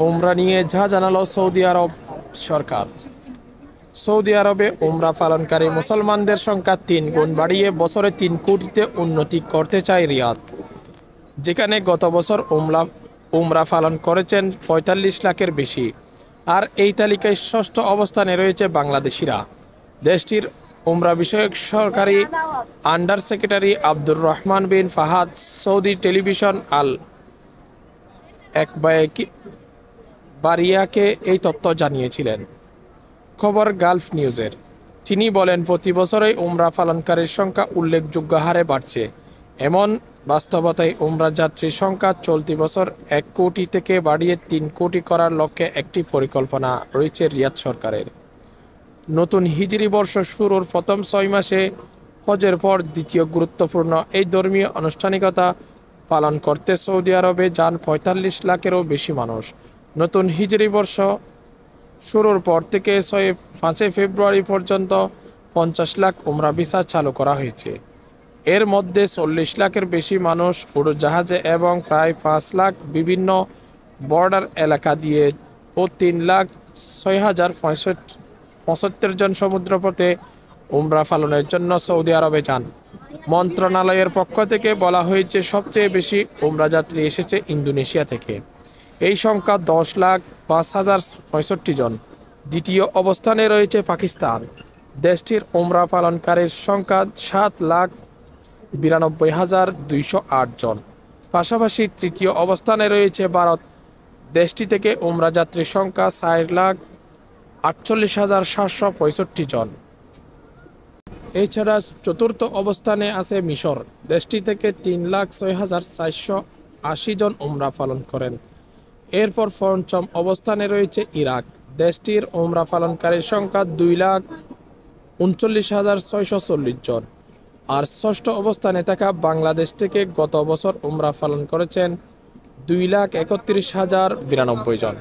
উমরা নিয়ে যা জানালো সৌদি আরব সরকার। সৌদি আরবে উমরা পালনকারী মুসলমানদের সংখ্যা ৩ গুণ বাড়িয়ে বছরে ৩ কোটিতে উন্নতি করতে চায় রিয়াদ, যেখানে গত বছর উমরা পালন করেছেন ৪৫ লাখের বেশি। আর এই তালিকায় ষষ্ঠ অবস্থানে রয়েছে বাংলাদেশিরা। দেশটির উমরা বিষয়ক সরকারি আন্ডার সেক্রেটারি আব্দুর রহমান বিন ফাহাদ সৌদি টেলিভিশন আল বারিয়াকে এই তথ্য জানিয়েছিলেন। খবর গালফ নিউজের। তিনি বলেন, প্রতি বছরই উমরা পালনকারীর সংখ্যা উল্লেখযোগ্য হারে বাড়ছে। এমন বাস্তবতায় উমরা যাত্রীর সংখ্যা চলতি বছর ১ কোটি থেকে বাড়িয়ে ৩ কোটি করার লক্ষ্যে একটি পরিকল্পনা রয়েছে রিয়াদ সরকারের। নতুন হিজরি বর্ষ শুরুর প্রথম ৬ মাসে হজের পর দ্বিতীয় গুরুত্বপূর্ণ এই ধর্মীয় আনুষ্ঠানিকতা পালন করতে সৌদি আরবে যান ৪৫ লাখেরও বেশি মানুষ। নতুন হিজরি বর্ষ শুরুর পর থেকে ৫ ফেব্রুয়ারি পর্যন্ত ৫০ লাখ উমরা ভিসা চালু করা হয়েছে। এর মধ্যে ৪০ লাখের বেশি মানুষ উড়োজাহাজে এবং প্রায় ৫ লাখ বিভিন্ন বর্ডার এলাকা দিয়ে ও ৩,৬,০৭৫ জন সমুদ্রপথে উমরা পালনের জন্য সৌদি আরবে যান। মন্ত্রণালয়ের পক্ষ থেকে বলা হয়েছে, সবচেয়ে বেশি উমরা যাত্রী এসেছে ইন্দোনেশিয়া থেকে। এই সংখ্যা ১০,০৫,০৬৫ জন। দ্বিতীয় অবস্থানে রয়েছে পাকিস্তান। দেশটির উমরা পালনকারীর সংখ্যা ৭,৯২,২০৮ জন। পাশাপাশি তৃতীয় অবস্থানে রয়েছে ভারত। দেশটি থেকে উমরা যাত্রীর সংখ্যা ৪,৪৮,৭৬৫ জন। এছাড়া চতুর্থ অবস্থানে আছে মিশর। দেশটি থেকে ৩,০৬,৪৮০ জন উমরা পালন করেন। এরপর পঞ্চম অবস্থানে রয়েছে ইরাক। দেশটির উমরা পালনকারীর সংখ্যা ২,৩৯,৬৪০ জন। আর ষষ্ঠ অবস্থানে থাকা বাংলাদেশ থেকে গত বছর উমরা পালন করেছেন ২,৩১,০৯২ জন।